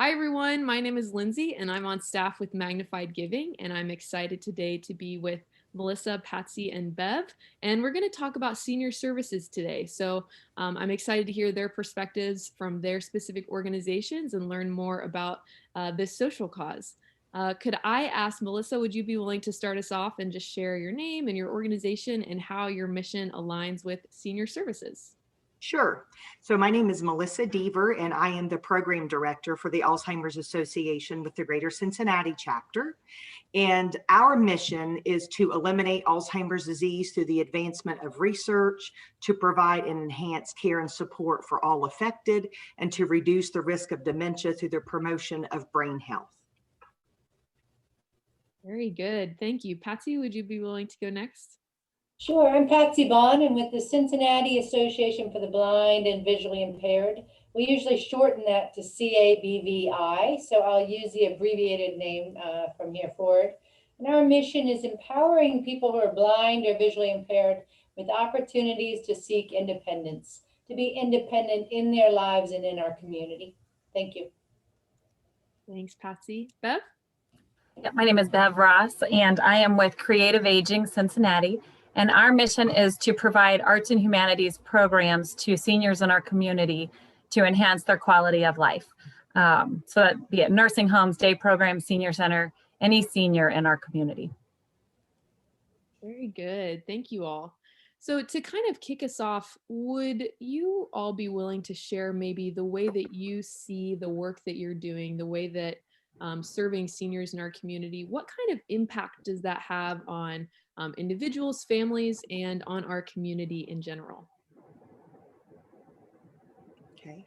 Hi everyone, my name is Lindsay and I'm on staff with Magnified Giving, and I'm excited today to be with Melissa, Patsy, and Bev, and we're going to talk about senior services today. So I'm excited to hear their perspectives from their specific organizations and learn more about this social cause. Could I ask Melissa, would you be willing to start us off and just share your name and your organization and how your mission aligns with senior services? Sure. So my name is Melissa Deaver, and I am the program director for the Alzheimer's Association with the Greater Cincinnati Chapter. And our mission is to eliminate Alzheimer's disease through the advancement of research, to provide and enhance care and support for all affected, and to reduce the risk of dementia through the promotion of brain health. Very good. Thank you. Patsy, would you be willing to go next? Sure, I'm Patsy Bond, and with the Cincinnati Association for the Blind and Visually Impaired. We usually shorten that to CABVI, so I'll use the abbreviated name from here forward. And our mission is empowering people who are blind or visually impaired with opportunities to seek independence, to be independent in their lives and in our community. Thank you. Thanks, Patsy. Bev? Yeah, my name is Bev Ross, and I am with Creative Aging Cincinnati. And our mission is to provide arts and humanities programs to seniors in our community to enhance their quality of life. So that be it nursing homes, day programs, senior center, any senior in our community. Very good. Thank you all. So to kind of kick us off, would you all be willing to share maybe the way that you see the work that you're doing, the way that serving seniors in our community, what kind of impact does that have on individuals, families, and on our community in general? Okay.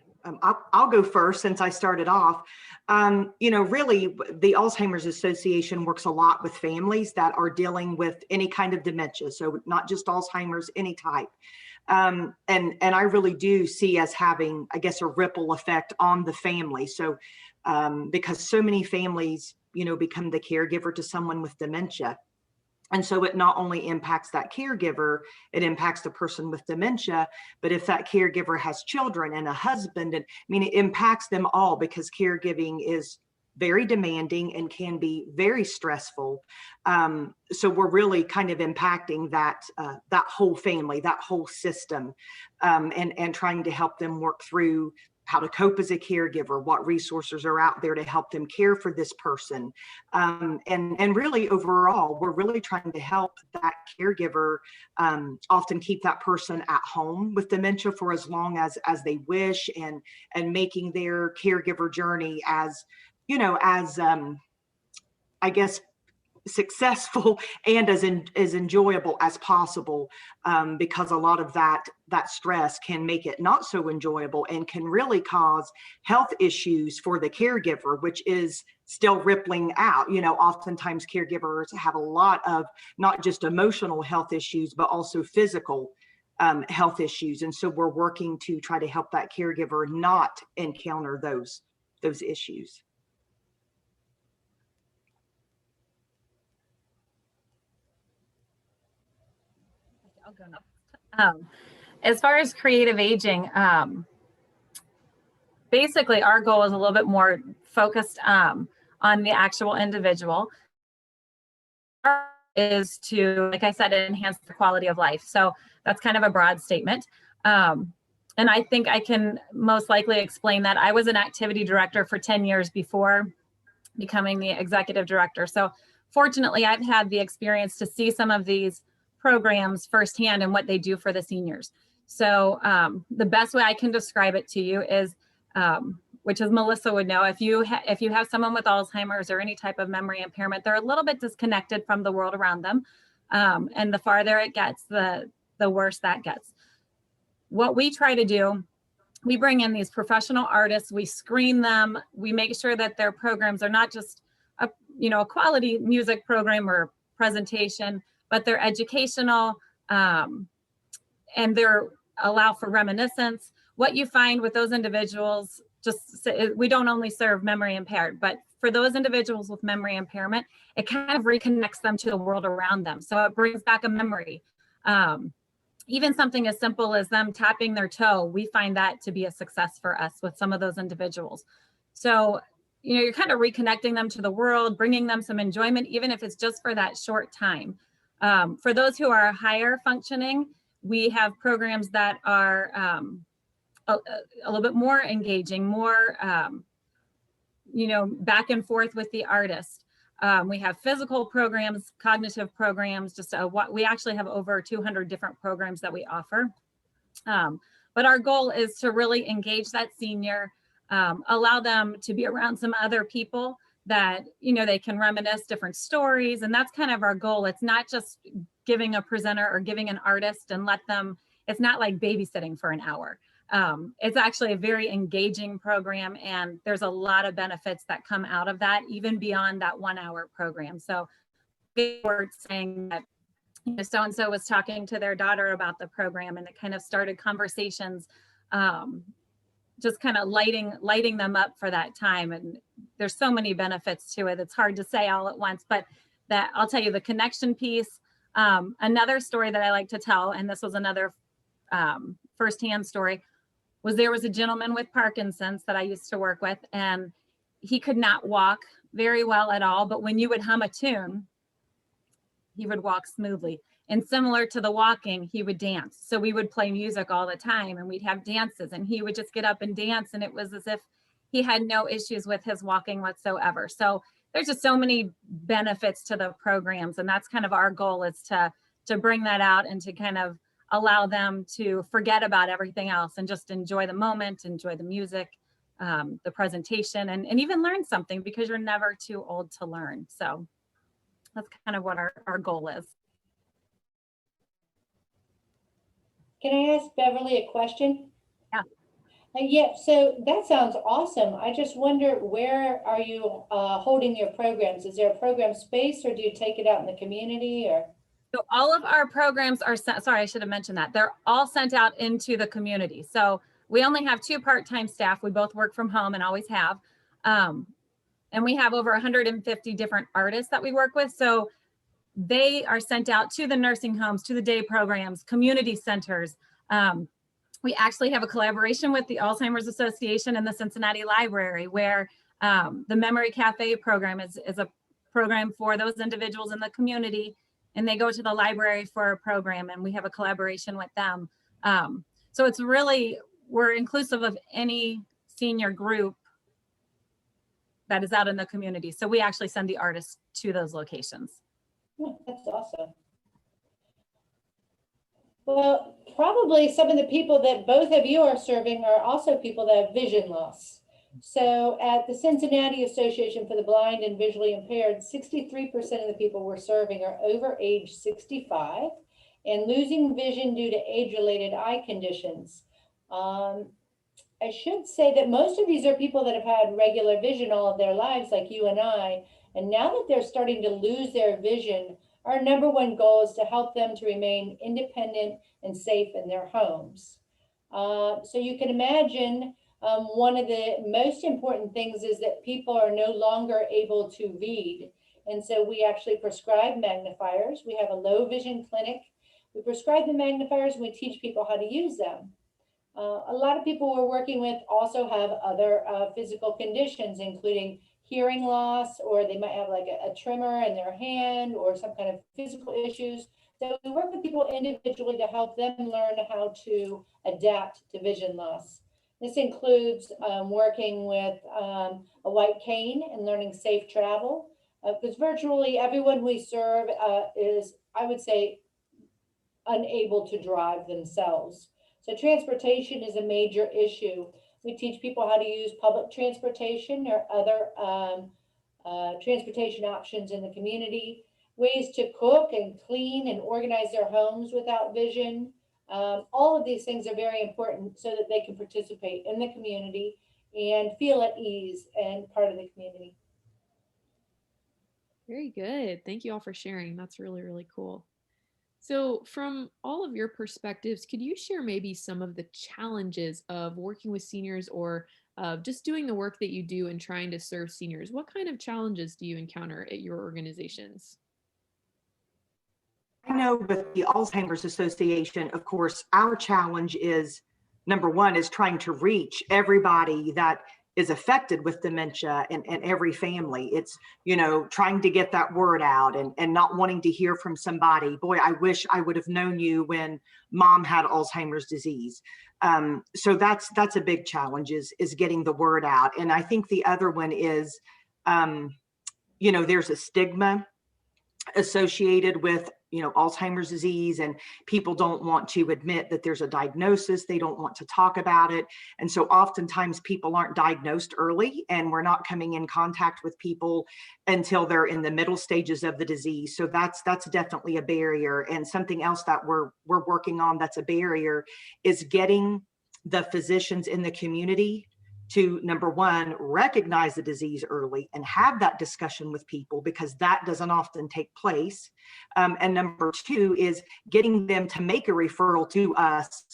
I'll go first since I started off. Really, the Alzheimer's Association works a lot with families that are dealing with any kind of dementia. So not just Alzheimer's, any type. And I really do see us having, I guess, a ripple effect on the family. So because so many families, become the caregiver to someone with dementia. And so it not only impacts that caregiver, it impacts the person with dementia, but if that caregiver has children and a husband, and it impacts them all because caregiving is very demanding and can be very stressful. So we're really kind of impacting that whole family, that whole system, and trying to help them work through how to cope as a caregiver, what resources are out there to help them care for this person. And really overall, we're really trying to help that caregiver often keep that person at home with dementia for as long as they wish, and making their caregiver journey as, I guess, successful and as enjoyable as possible, because a lot of that stress can make it not so enjoyable and can really cause health issues for the caregiver, which is still rippling out. Oftentimes caregivers have a lot of not just emotional health issues, but also physical health issues. And so we're working to try to help that caregiver not encounter those issues. I'll go next. As far as creative aging, basically our goal is a little bit more focused on the actual individual. Is to, like I said, enhance the quality of life. So that's kind of a broad statement. And I think I can most likely explain that. I was an activity director for 10 years before becoming the executive director. So fortunately, I've had the experience to see some of these programs firsthand and what they do for the seniors. So the best way I can describe it to you is, which as Melissa would know, if you have someone with Alzheimer's or any type of memory impairment, they're a little bit disconnected from the world around them. And the farther it gets, the worse that gets. What we try to do, we bring in these professional artists, we screen them, we make sure that their programs are not just a quality music program or presentation, but they're educational, and they're allow for reminiscence. What you find with those individuals, we don't only serve memory impaired, but for those individuals with memory impairment, it kind of reconnects them to the world around them. So it brings back a memory. Even something as simple as them tapping their toe, we find that to be a success for us with some of those individuals. So you're kind of reconnecting them to the world, bringing them some enjoyment, even if it's just for that short time. For those who are higher functioning, we have programs that are a little bit more engaging, more, back and forth with the artist. We have physical programs, cognitive programs, we actually have over 200 different programs that we offer. But our goal is to really engage that senior, allow them to be around some other people that, they can reminisce different stories. And that's kind of our goal. It's not just giving a presenter or giving an artist and it's not like babysitting for an hour. It's actually a very engaging program, and there's a lot of benefits that come out of that, even beyond that 1 hour program. So we're saying that, so-and-so was talking to their daughter about the program, and it kind of started conversations, just kind of lighting them up for that time. And there's so many benefits to it. It's hard to say all at once, but that I'll tell you the connection piece. Another story that I like to tell, and this was another firsthand story, there was a gentleman with Parkinson's that I used to work with, and he could not walk very well at all. But when you would hum a tune, he would walk smoothly. And similar to the walking, he would dance. So we would play music all the time, and we'd have dances, and he would just get up and dance. And it was as if he had no issues with his walking whatsoever. So there's just so many benefits to the programs. And that's kind of our goal, is to bring that out and to kind of allow them to forget about everything else and just enjoy the moment, enjoy the music, the presentation, and even learn something, because you're never too old to learn. So that's kind of what our goal is. Can I ask Beverly a question? Yeah. Yeah, so that sounds awesome. I just wonder, where are you holding your programs? Is there a program space, or do you take it out in the community, or? So all of our programs are sent, sorry, I should have mentioned that. They're all sent out into the community. So we only have 2 part-time staff. We both work from home and always have. And we have over 150 different artists that we work with. So they are sent out to the nursing homes, to the day programs, community centers. We actually have a collaboration with the Alzheimer's Association and the Cincinnati Library, where the Memory Cafe program is a program for those individuals in the community, and they go to the library for a program, and we have a collaboration with them. So it's really, we're inclusive of any senior group that is out in the community. So we actually send the artists to those locations. Oh, that's awesome. Well, probably some of the people that both of you are serving are also people that have vision loss. So at the Cincinnati Association for the Blind and Visually Impaired, 63% of the people we're serving are over age 65 and losing vision due to age-related eye conditions. I should say that most of these are people that have had regular vision all of their lives, like you and I. And now that they're starting to lose their vision, our #1 goal is to help them to remain independent and safe in their homes. So you can imagine one of the most important things is that people are no longer able to read. And so we actually prescribe magnifiers. We have a low vision clinic. We prescribe the magnifiers, and we teach people how to use them. A lot of people we're working with also have other physical conditions, including hearing loss, or they might have like a tremor in their hand or some kind of physical issues. So we work with people individually to help them learn how to adapt to vision loss. This includes working with a white cane and learning safe travel, because virtually everyone we serve is, I would say, unable to drive themselves. So transportation is a major issue. We teach people how to use public transportation or other transportation options in the community, ways to cook and clean and organize their homes without vision. All of these things are very important so that they can participate in the community and feel at ease and part of the community. Very good. Thank you all for sharing. That's really, really cool. So from all of your perspectives, could you share maybe some of the challenges of working with seniors, or just doing the work that you do and trying to serve seniors? What kind of challenges do you encounter at your organizations? I know with the Alzheimer's Association, of course, our challenge is, #1 is trying to reach everybody that is affected with dementia in every family. It's, you know, trying to get that word out and not wanting to hear from somebody. Boy, I wish I would have known you when mom had Alzheimer's disease. So that's a big challenge is getting the word out. And I think the other one is, you know, there's a stigma associated with, you know, Alzheimer's disease, and people don't want to admit that there's a diagnosis. They don't want to talk about it. And so oftentimes people aren't diagnosed early, and we're not coming in contact with people until they're in the middle stages of the disease. So that's definitely a barrier. And something else that we're working on that's a barrier is getting the physicians in the community to, number one, recognize the disease early and have that discussion with people, because that doesn't often take place. And number two is getting them to make a referral to us,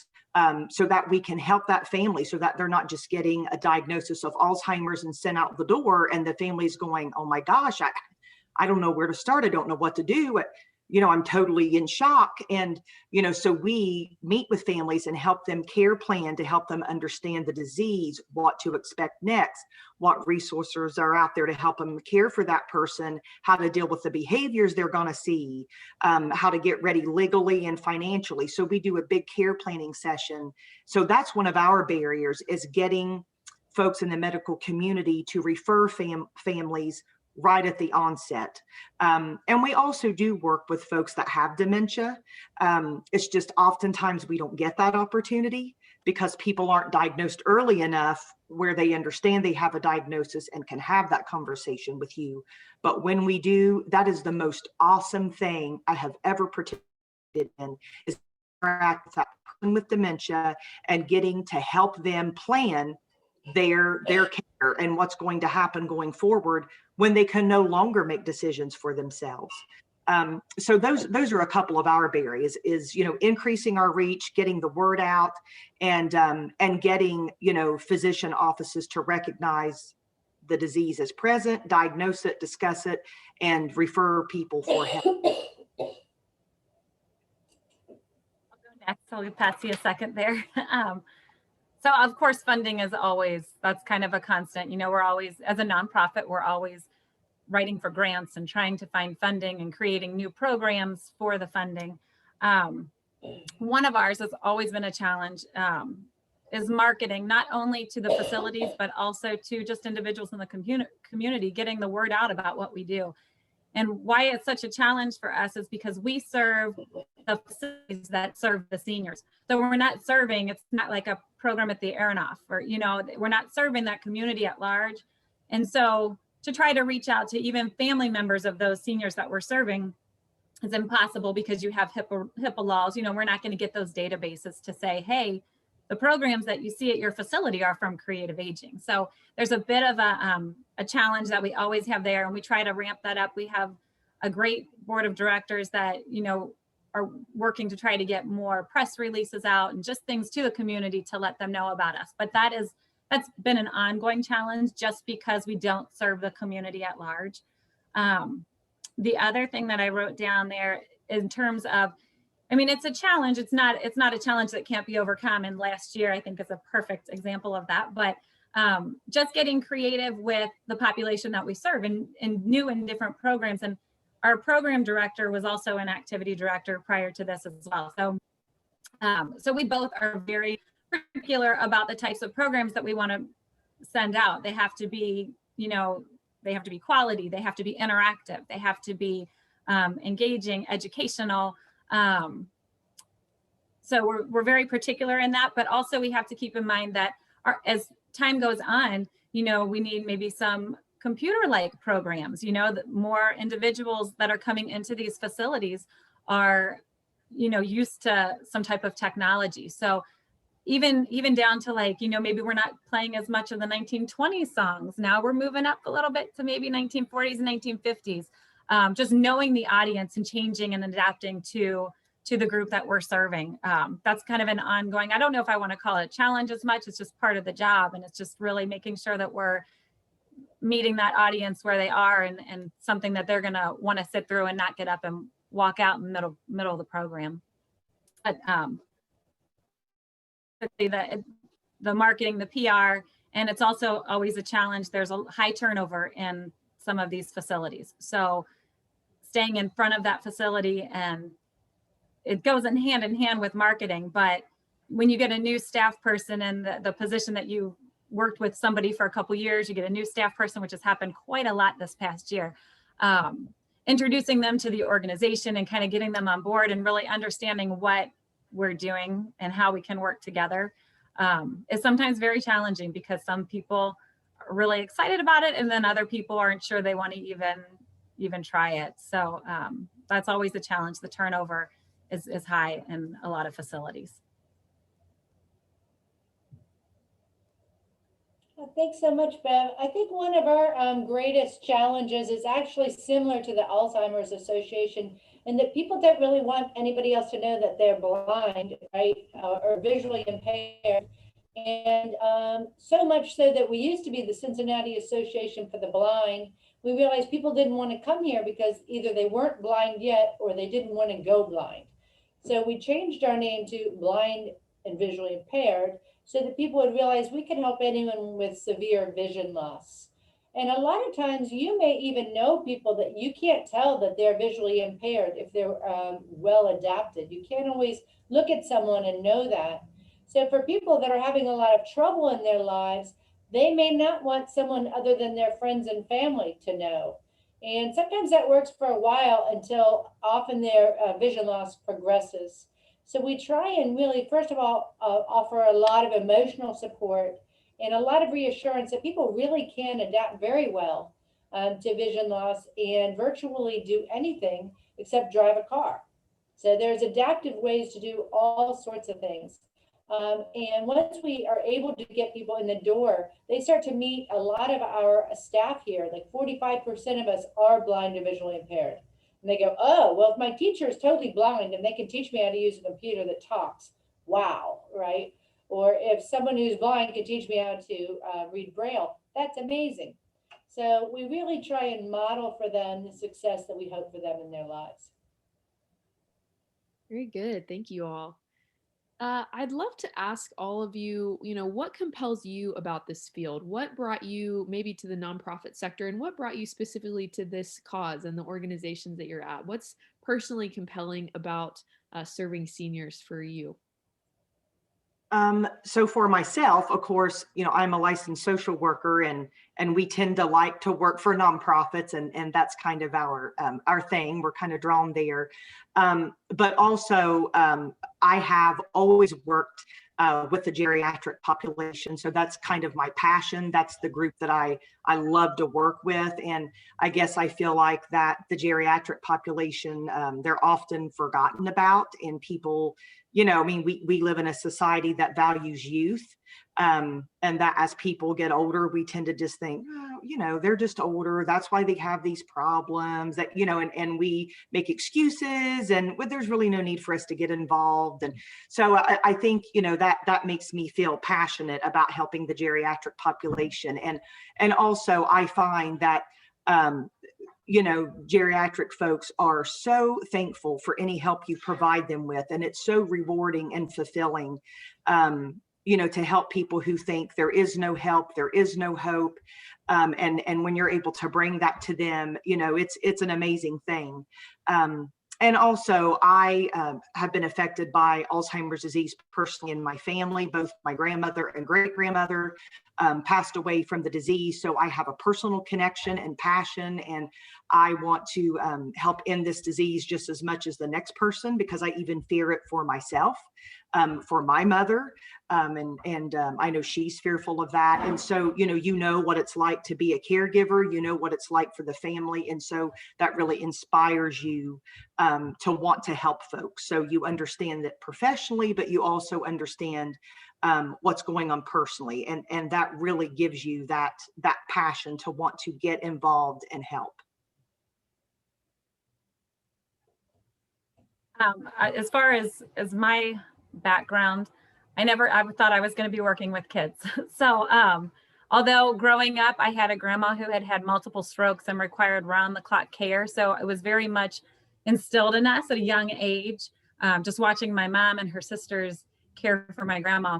so that we can help that family, so that they're not just getting a diagnosis of Alzheimer's and sent out the door, and the family's going, oh my gosh, I don't know where to start. I don't know what to do. You know, I'm totally in shock. And, you know, so we meet with families and help them care plan to help them understand the disease, what to expect next, what resources are out there to help them care for that person, how to deal with the behaviors they're going to see, how to get ready legally and financially. So we do a big care planning session. So that's one of our barriers, is getting folks in the medical community to refer families right at the onset. And we also do work with folks that have dementia. It's just oftentimes we don't get that opportunity because people aren't diagnosed early enough where they understand they have a diagnosis and can have that conversation with you. But when we do, that is the most awesome thing I have ever participated in, is interact with that person with dementia and getting to help them plan their care and what's going to happen going forward when they can no longer make decisions for themselves. So those are a couple of our barriers, is, you know, increasing our reach, getting the word out, and getting, you know, physician offices to recognize the disease as present, diagnose it, discuss it, and refer people for help. I'll go next. I'll give Patsy a second there. So of course, funding is always, that's kind of a constant. You know, we're always, as a nonprofit, we're always writing for grants and trying to find funding and creating new programs for the funding. One of ours has always been a challenge, is marketing, not only to the facilities, but also to just individuals in the community, getting the word out about what we do. And why it's such a challenge for us is because we serve the facilities that serve the seniors. So we're not serving, it's not like a program at the Aronoff, or, you know, we're not serving that community at large. And so to try to reach out to even family members of those seniors that we're serving is impossible, because you have HIPAA laws. You know, we're not going to get those databases to say, hey, the programs that you see at your facility are from creative aging. So there's a bit of a challenge that we always have there, and we try to ramp that up. We have a great board of directors that, you know, are working to try to get more press releases out and just things to the community to let them know about us. But that's been an ongoing challenge, just because we don't serve the community at large. The other thing that I wrote down there in terms of, I mean, it's a challenge. It's not a challenge that can't be overcome. And last year, I think, is a perfect example of that. But just getting creative with the population that we serve, and new and different programs. And our program director was also an activity director prior to this as well. So, so we both are very particular about the types of programs that we want to send out. They have to be, you know, they have to be quality, they have to be interactive, they have to be engaging, educational. So we're very particular in that, but also we have to keep in mind that as time goes on, you know, we need maybe some computer-like programs. You know, that more individuals that are coming into these facilities are, you know, used to some type of technology. So even down to, like, you know, maybe we're not playing as much of the 1920s songs. Now we're moving up a little bit to maybe 1940s and 1950s. Just knowing the audience and changing and adapting to the group that we're serving. That's kind of an ongoing, I don't know if I want to call it a challenge as much, it's just part of the job. And it's just really making sure that we're meeting that audience where they are, and something that they're going to want to sit through and not get up and walk out in the middle of the program. But the marketing, the PR, And it's also always a challenge. There's a high turnover in some of these facilities. So staying in front of that facility, and it goes in hand with marketing. But when you get a new staff person in the position that you worked with somebody for a couple years, you get a new staff person, which has happened quite a lot this past year. Introducing them to the organization and kind of getting them on board and really understanding what we're doing and how we can work together is sometimes very challenging, because some people are really excited about it and then other people aren't sure they want to even try it. So that's always the challenge. The turnover is high in a lot of facilities. Thanks so much, Bev. I think one of our greatest challenges is actually similar to the Alzheimer's Association, and that people don't really want anybody else to know that they're blind, right, or visually impaired. And so much so that we used to be the Cincinnati Association for the Blind. We realized people didn't want to come here because either they weren't blind yet or they didn't want to go blind. So we changed our name to Blind and Visually Impaired, so that people would realize we can help anyone with severe vision loss. And a lot of times you may even know people that you can't tell that they're visually impaired if they're well adapted. You can't always look at someone and know that. So for people that are having a lot of trouble in their lives, they may not want someone other than their friends and family to know. And sometimes that works for a while until often their vision loss progresses. So we try and really, first of all, offer a lot of emotional support and a lot of reassurance that people really can adapt very well to vision loss and virtually do anything except drive a car. So there's adaptive ways to do all sorts of things. And once we are able to get people in the door, they start to meet a lot of our staff here. Like 45% of us are blind or visually impaired. And they go, oh, well, if my teacher is totally blind and they can teach me how to use a computer that talks, wow, right? Or if someone who's blind can teach me how to read Braille, that's amazing. So we really try and model for them the success that we hope for them in their lives. Very good. Thank you all. I'd love to ask all of you, what compels you about this field? What brought you maybe to the nonprofit sector, and what brought you specifically to this cause and the organizations that you're at? What's personally compelling about serving seniors for you? So for myself, of course, I'm a licensed social worker, and we tend to like to work for nonprofits, and that's kind of our thing. We're kind of drawn there. But also, I have always worked with the geriatric population. So that's kind of my passion. That's the group that I love to work with. And I guess I feel like that the geriatric population, they're often forgotten about, and people, we live in a society that values youth. And that as people get older, we tend to just think, they're just older. That's why they have these problems that, and we make excuses, and there's really no need for us to get involved. And so I think, that makes me feel passionate about helping the geriatric population. And also I find that, geriatric folks are so thankful for any help you provide them with. And it's so rewarding and fulfilling, to help people who think there is no help, there is no hope. And when you're able to bring that to them, it's an amazing thing. And also, I have been affected by Alzheimer's disease personally in my family. Both my grandmother and great-grandmother passed away from the disease. So I have a personal connection and passion, and I want to help end this disease just as much as the next person, because I even fear it for myself, for my mother. And I know she's fearful of that. And so, what it's like to be a caregiver, what it's like for the family. And so that really inspires you to want to help folks. So you understand that professionally, but you also understand what's going on personally. And that really gives you that passion to want to get involved and help. As far as my background, I thought I was going to be working with kids. So although growing up, I had a grandma who had multiple strokes and required round-the-clock care. So it was very much instilled in us at a young age, just watching my mom and her sisters care for my grandma.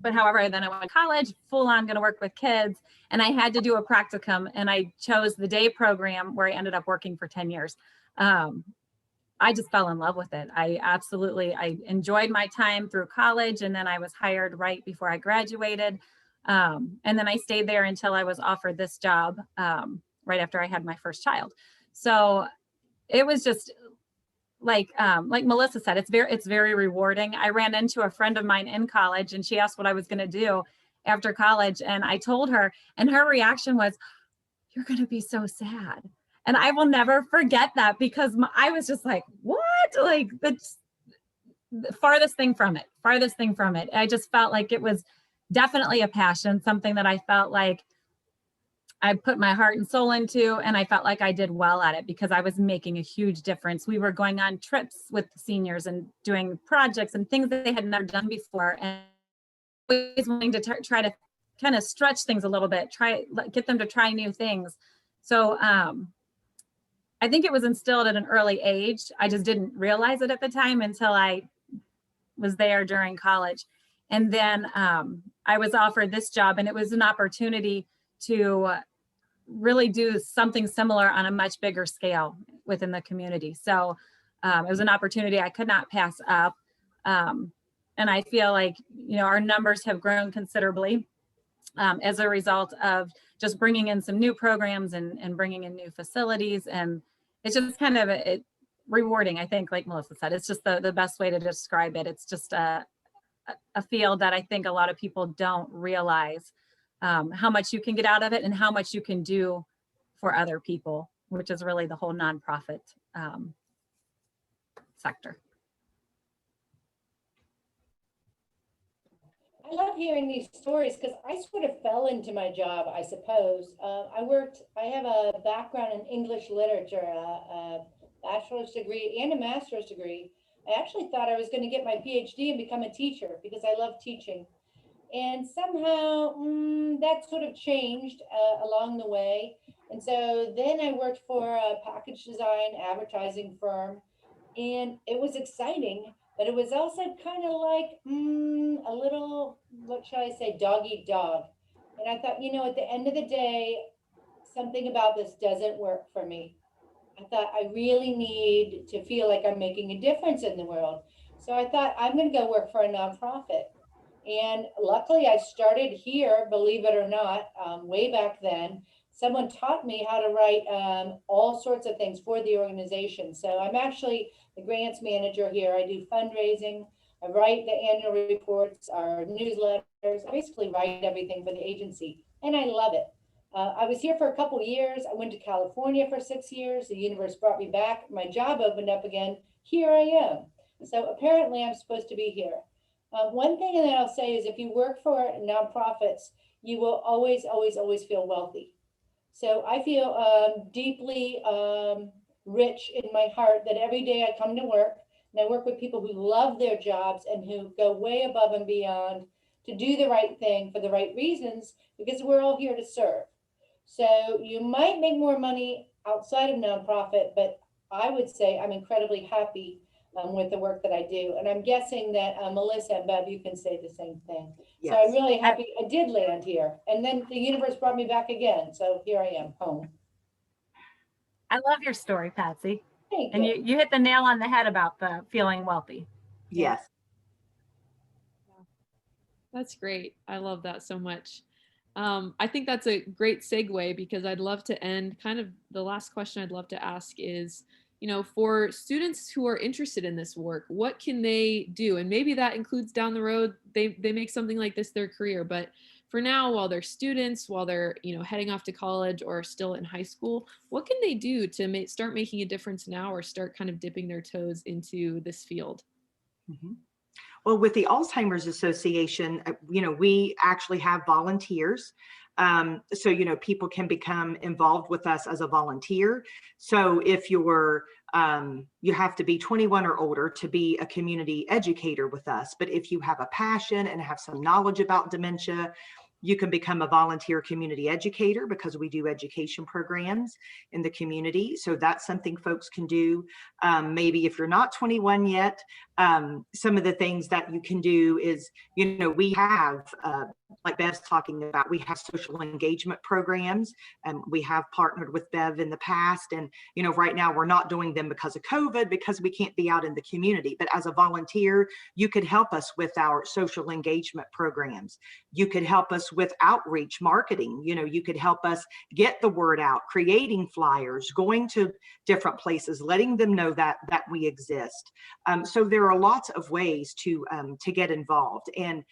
But however, then I went to college, full on going to work with kids, and I had to do a practicum, and I chose the day program where I ended up working for 10 years. I just fell in love with it. I enjoyed my time through college, and then I was hired right before I graduated. And then I stayed there until I was offered this job right after I had my first child. So it was just like Melissa said, it's very rewarding. I ran into a friend of mine in college, and she asked what I was going to do after college, and I told her, and her reaction was, "You're going to be so sad." And I will never forget that, because I was just like, what? Like, that's the farthest thing from it. I just felt like it was definitely a passion, something that I felt like I put my heart and soul into, and I felt like I did well at it because I was making a huge difference. We were going on trips with the seniors and doing projects and things that they had never done before, and always wanting to try to kind of stretch things a little bit, get them to try new things. So I think it was instilled at an early age. I just didn't realize it at the time until I was there during college. And then I was offered this job, and it was an opportunity to really do something similar on a much bigger scale within the community. So it was an opportunity I could not pass up. And I feel like, our numbers have grown considerably as a result of just bringing in some new programs and bringing in new facilities. And it's just kind of rewarding, I think, like Melissa said. It's just the best way to describe it. It's just a field that I think a lot of people don't realize how much you can get out of it and how much you can do for other people, which is really the whole nonprofit sector. I love hearing these stories because I sort of fell into my job, I suppose. I have a background in English literature, a bachelor's degree and a master's degree. I actually thought I was going to get my PhD and become a teacher because I love teaching. And somehow that sort of changed along the way. And so then I worked for a package design advertising firm, and it was exciting, but it was also kind of like a little, what should I say, dog eat dog. And I thought, at the end of the day, something about this doesn't work for me. I thought I really need to feel like I'm making a difference in the world. So I thought I'm going to go work for a nonprofit. And luckily I started here, believe it or not, way back then. Someone taught me how to write all sorts of things for the organization. So I'm actually the grants manager here. I do fundraising. I write the annual reports, our newsletters. I basically write everything for the agency, and I love it. I was here for a couple of years. I went to California for 6 years. The universe brought me back. My job opened up again. Here I am. So apparently I'm supposed to be here. One thing that I'll say is if you work for nonprofits, you will always, always, always feel wealthy. So I feel deeply rich in my heart that every day I come to work and I work with people who love their jobs and who go way above and beyond to do the right thing for the right reasons, because we're all here to serve. So you might make more money outside of nonprofit, but I would say I'm incredibly happy with the work that I do. And I'm guessing that Melissa and Bev, you can say the same thing. Yes. So I'm really happy I did land here. And then the universe brought me back again. So here I am, home. I love your story, Patsy. Thank you. And you hit the nail on the head about the feeling wealthy. Yes. That's great. I love that so much. I think that's a great segue, because I'd love to end, kind of the last question I'd love to ask is, for students who are interested in this work, what can they do? And maybe that includes down the road, they make something like this their career. But for now, while they're students, while they're, heading off to college or still in high school, what can they do to start making a difference now, or start kind of dipping their toes into this field? Mm-hmm. Well, with the Alzheimer's Association, we actually have volunteers. So, people can become involved with us as a volunteer. So if you have to be 21 or older to be a community educator with us. But if you have a passion and have some knowledge about dementia, You can become a volunteer community educator because we do education programs in the community. So that's something folks can do. Maybe if you're not 21 yet, some of the things that you can do is, we have, like Bev's talking about, we have social engagement programs, and we have partnered with Bev in the past. And, right now we're not doing them because of COVID, because we can't be out in the community. But as a volunteer, you could help us with our social engagement programs. You could help us with outreach marketing. You could help us get the word out, creating flyers, going to different places, letting them know that we exist. So there are lots of ways to get involved. And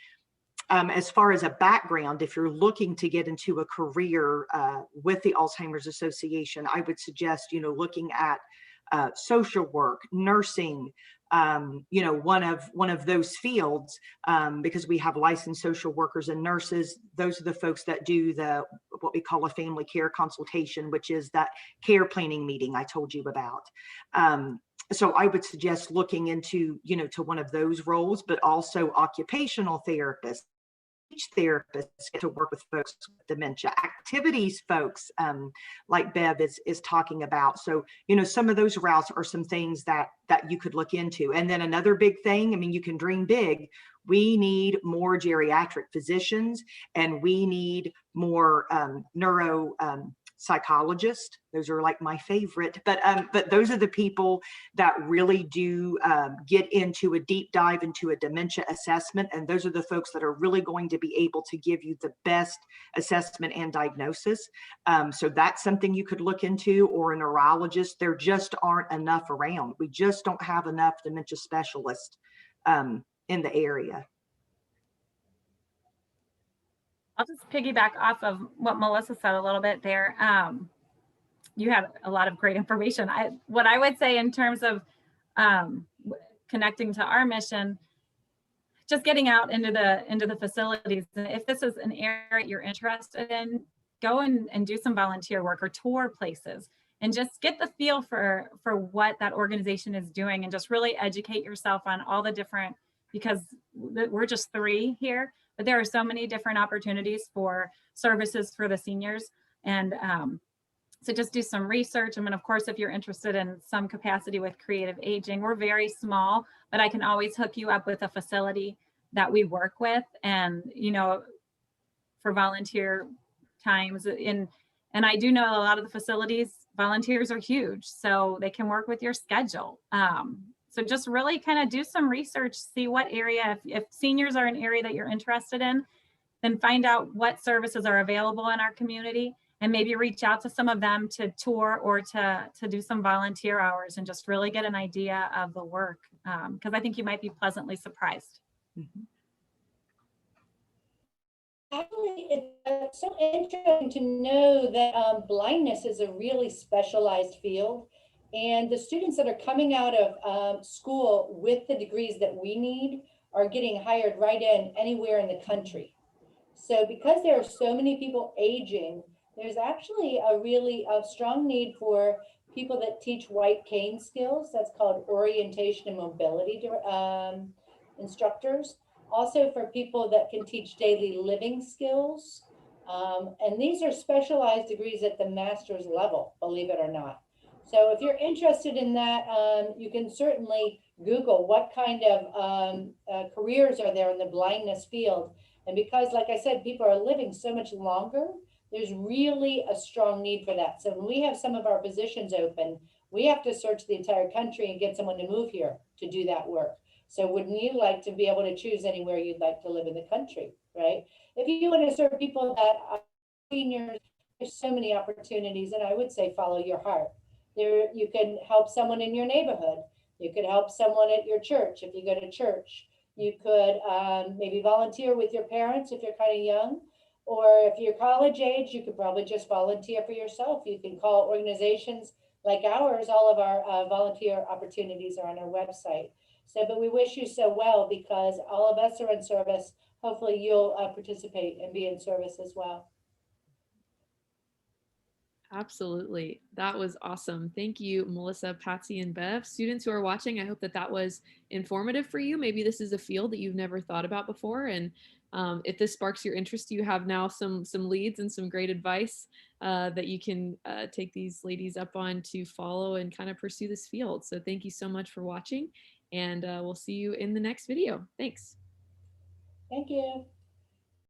as far as a background, if you're looking to get into a career with the Alzheimer's Association, I would suggest, looking at social work, nursing, one of those fields, because we have licensed social workers and nurses. Those are the folks that do what we call a family care consultation, which is that care planning meeting I told you about. So I would suggest looking into, to one of those roles, but also occupational therapists, speech therapists get to work with folks with dementia, activities folks, like Bev is talking about. So, some of those routes are some things that you could look into. And then another big thing, you can dream big. We need more geriatric physicians, and we need more neuro psychologists. Those are like my favorite, but those are the people that really do get into a deep dive into a dementia assessment. And those are the folks that are really going to be able to give you the best assessment and diagnosis. So that's something you could look into, or a neurologist. There just aren't enough around. We just don't have enough dementia specialists in the area. I'll just piggyback off of what Melissa said a little bit there. You have a lot of great information. What I would say in terms of connecting to our mission, just getting out into the facilities. If this is an area you're interested in, go and do some volunteer work or tour places, and just get the feel for what that organization is doing, and just really educate yourself on all the different, because we're just 3 here, but there are so many different opportunities for services for the seniors. And so just do some research. Of course, if you're interested in some capacity with creative aging, we're very small, but I can always hook you up with a facility that we work with. And, for volunteer times, and I do know a lot of the facilities, volunteers are huge, so they can work with your schedule. So just really kind of do some research, see what area, if seniors are an area that you're interested in, then find out what services are available in our community, and maybe reach out to some of them to tour or to do some volunteer hours, and just really get an idea of the work, because I think you might be pleasantly surprised. Mm-hmm. Actually, it's so interesting to know that blindness is a really specialized field. And the students that are coming out of school with the degrees that we need are getting hired right in anywhere in the country. So because there are so many people aging, there's actually a really strong need for people that teach white cane skills. That's called orientation and mobility instructors. Also for people that can teach daily living skills. And these are specialized degrees at the master's level, believe it or not. So if you're interested in that, you can certainly Google what kind of careers are there in the blindness field. And because, like I said, people are living so much longer, there's really a strong need for that. So when we have some of our positions open, we have to search the entire country and get someone to move here to do that work. So wouldn't you like to be able to choose anywhere you'd like to live in the country, right? If you want to serve people that are seniors, there's so many opportunities, and I would say follow your heart. There, you can help someone in your neighborhood. You could help someone at your church if you go to church. You could maybe volunteer with your parents if you're kind of young, or if you're college age, you could probably just volunteer for yourself. You can call organizations like ours. All of our volunteer opportunities are on our website. So, but we wish you so well, because all of us are in service. Hopefully you'll participate and be in service as well. Absolutely. That was awesome. Thank you, Melissa, Patsy, and Bev. Students who are watching, I hope that was informative for you. Maybe this is a field that you've never thought about before, and if this sparks your interest, you have now some leads and some great advice that you can take these ladies up on to follow and kind of pursue this field. So thank you so much for watching, and we'll see you in the next video. Thanks. Thank you.